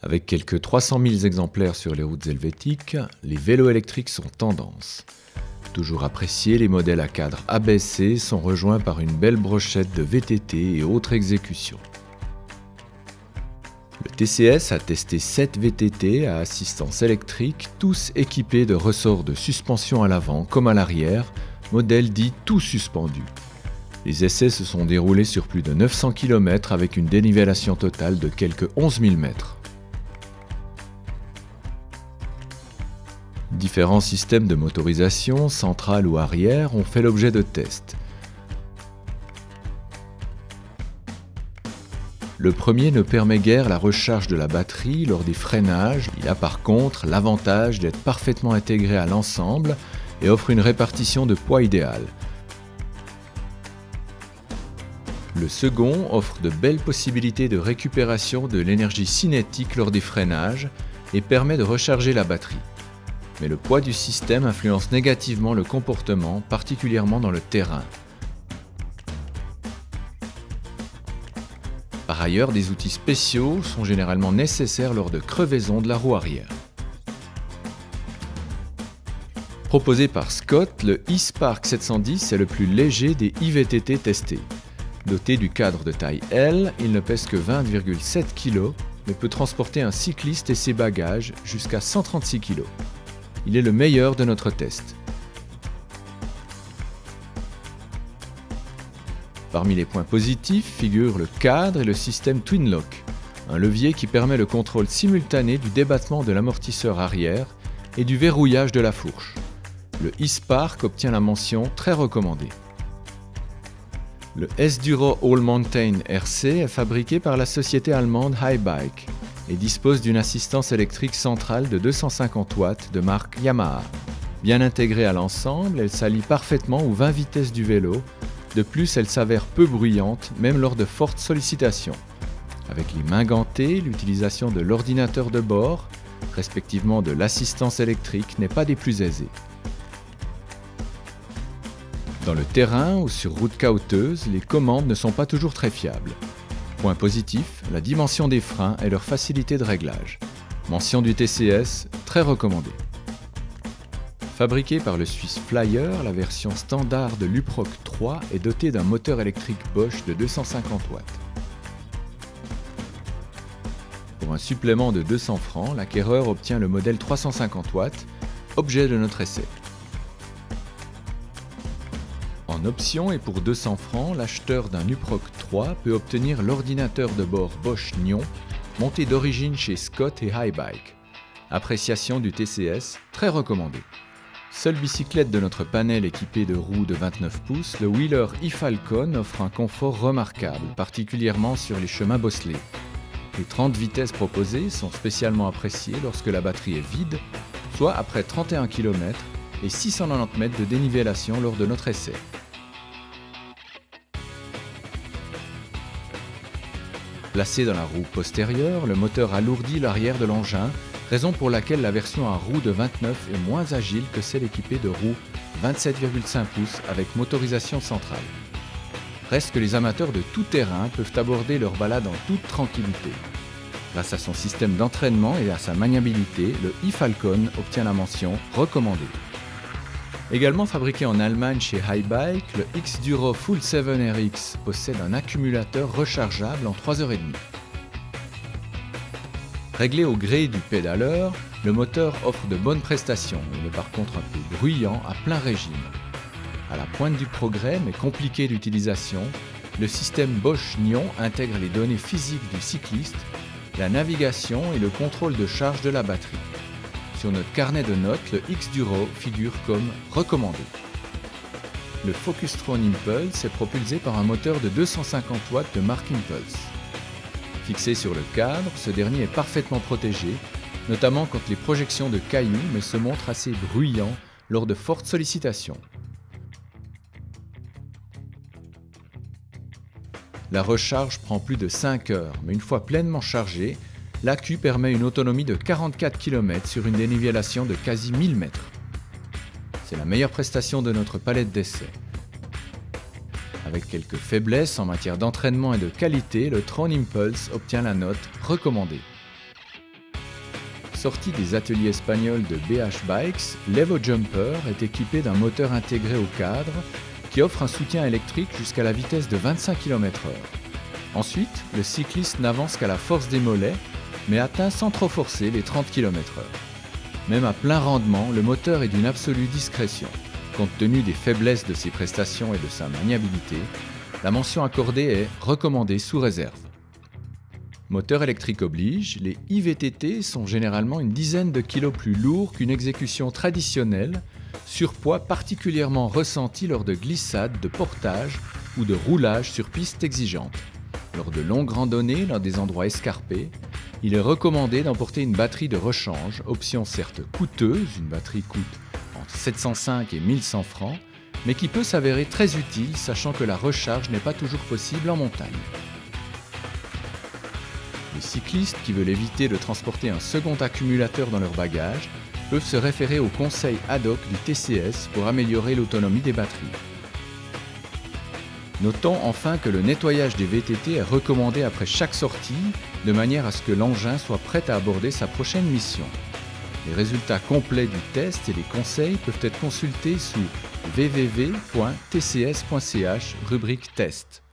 Avec quelques 300 000 exemplaires sur les routes helvétiques, les vélos électriques sont tendance. Toujours appréciés, les modèles à cadre abaissé sont rejoints par une belle brochette de VTT et autres exécutions. Le TCS a testé 7 VTT à assistance électrique, tous équipés de ressorts de suspension à l'avant comme à l'arrière, modèle dit tout suspendu. Les essais se sont déroulés sur plus de 900 km avec une dénivellation totale de quelques 11 000 mètres. Différents systèmes de motorisation, centrale ou arrière, ont fait l'objet de tests. Le premier ne permet guère la recharge de la batterie lors des freinages. Il a par contre l'avantage d'être parfaitement intégré à l'ensemble et offre une répartition de poids idéale. Le second offre de belles possibilités de récupération de l'énergie cinétique lors des freinages et permet de recharger la batterie. Mais le poids du système influence négativement le comportement, particulièrement dans le terrain. Par ailleurs, des outils spéciaux sont généralement nécessaires lors de crevaisons de la roue arrière. Proposé par Scott, le e-Spark 710 est le plus léger des IVTT testés. Doté du cadre de taille L, il ne pèse que 20,7 kg, mais peut transporter un cycliste et ses bagages jusqu'à 136 kg. Il est le meilleur de notre test. Parmi les points positifs figurent le cadre et le système Twin Lock, un levier qui permet le contrôle simultané du débattement de l'amortisseur arrière et du verrouillage de la fourche. Le e-Spark obtient la mention très recommandée. Le S-Duro All Mountain RC est fabriqué par la société allemande Hi-Bike et dispose d'une assistance électrique centrale de 250 watts de marque Yamaha. Bien intégrée à l'ensemble, elle s'allie parfaitement aux 20 vitesses du vélo. De plus, elle s'avère peu bruyante, même lors de fortes sollicitations. Avec les mains gantées, l'utilisation de l'ordinateur de bord, respectivement de l'assistance électrique, n'est pas des plus aisées. Dans le terrain ou sur route caouteuses, les commandes ne sont pas toujours très fiables. Point positif, la dimension des freins et leur facilité de réglage. Mention du TCS, très recommandée. Fabriquée par le Suisse Flyer, la version standard de l'Uproc 3 est dotée d'un moteur électrique Bosch de 250 watts. Pour un supplément de 200 francs, l'acquéreur obtient le modèle 350 watts, objet de notre essai. En option et pour 200 francs, l'acheteur d'un Uproc 3 peut obtenir l'ordinateur de bord Bosch Nion, monté d'origine chez Scott et Hi-Bike. Appréciation du TCS, très recommandée. Seule bicyclette de notre panel équipée de roues de 29 pouces, le Wheeler e-Falcon offre un confort remarquable, particulièrement sur les chemins bosselés. Les 30 vitesses proposées sont spécialement appréciées lorsque la batterie est vide, soit après 31 km et 690 mètres de dénivellation lors de notre essai. Placé dans la roue postérieure, le moteur alourdit l'arrière de l'engin, raison pour laquelle la version à roues de 29 est moins agile que celle équipée de roues 27,5 pouces avec motorisation centrale. Reste que les amateurs de tout terrain peuvent aborder leur balade en toute tranquillité. Grâce à son système d'entraînement et à sa maniabilité, le e-Falcon obtient la mention recommandée. Également fabriqué en Allemagne chez Hi-Bike, le X-Duro Full 7 RX possède un accumulateur rechargeable en 3h30. Réglé au gré du pédaleur, le moteur offre de bonnes prestations, il est par contre un peu bruyant à plein régime. À la pointe du progrès, mais compliqué d'utilisation, le système Bosch Nion intègre les données physiques du cycliste, la navigation et le contrôle de charge de la batterie. Sur notre carnet de notes, le X-Duro figure comme recommandé. Le Focustron Impulse est propulsé par un moteur de 250 watts de marque Impulse. Fixé sur le cadre, ce dernier est parfaitement protégé, notamment contre les projections de cailloux, mais se montre assez bruyant lors de fortes sollicitations. La recharge prend plus de 5 heures, mais une fois pleinement chargé, l'accu permet une autonomie de 44 km sur une dénivellation de quasi 1000 mètres. C'est la meilleure prestation de notre palette d'essai. Avec quelques faiblesses en matière d'entraînement et de qualité, le Tron Impulse obtient la note recommandée. Sorti des ateliers espagnols de BH Bikes, l'Evo Jumper est équipé d'un moteur intégré au cadre qui offre un soutien électrique jusqu'à la vitesse de 25 km/h. Ensuite, le cycliste n'avance qu'à la force des mollets, mais atteint sans trop forcer les 30 km/h. Même à plein rendement, le moteur est d'une absolue discrétion. Compte tenu des faiblesses de ses prestations et de sa maniabilité, la mention accordée est « recommandée sous réserve ». Moteur électrique oblige, les IVTT sont généralement une dizaine de kilos plus lourds qu'une exécution traditionnelle, surpoids particulièrement ressenti lors de glissades, de portage ou de roulage sur pistes exigeantes. Lors de longues randonnées dans des endroits escarpés, il est recommandé d'emporter une batterie de rechange, option certes coûteuse, une batterie coûte entre 705 et 1100 francs, mais qui peut s'avérer très utile sachant que la recharge n'est pas toujours possible en montagne. Les cyclistes qui veulent éviter de transporter un second accumulateur dans leur bagage peuvent se référer aux conseils ad hoc du TCS pour améliorer l'autonomie des batteries. Notons enfin que le nettoyage des VTT est recommandé après chaque sortie, de manière à ce que l'engin soit prêt à aborder sa prochaine mission. Les résultats complets du test et les conseils peuvent être consultés sous www.tcs.ch, rubrique test.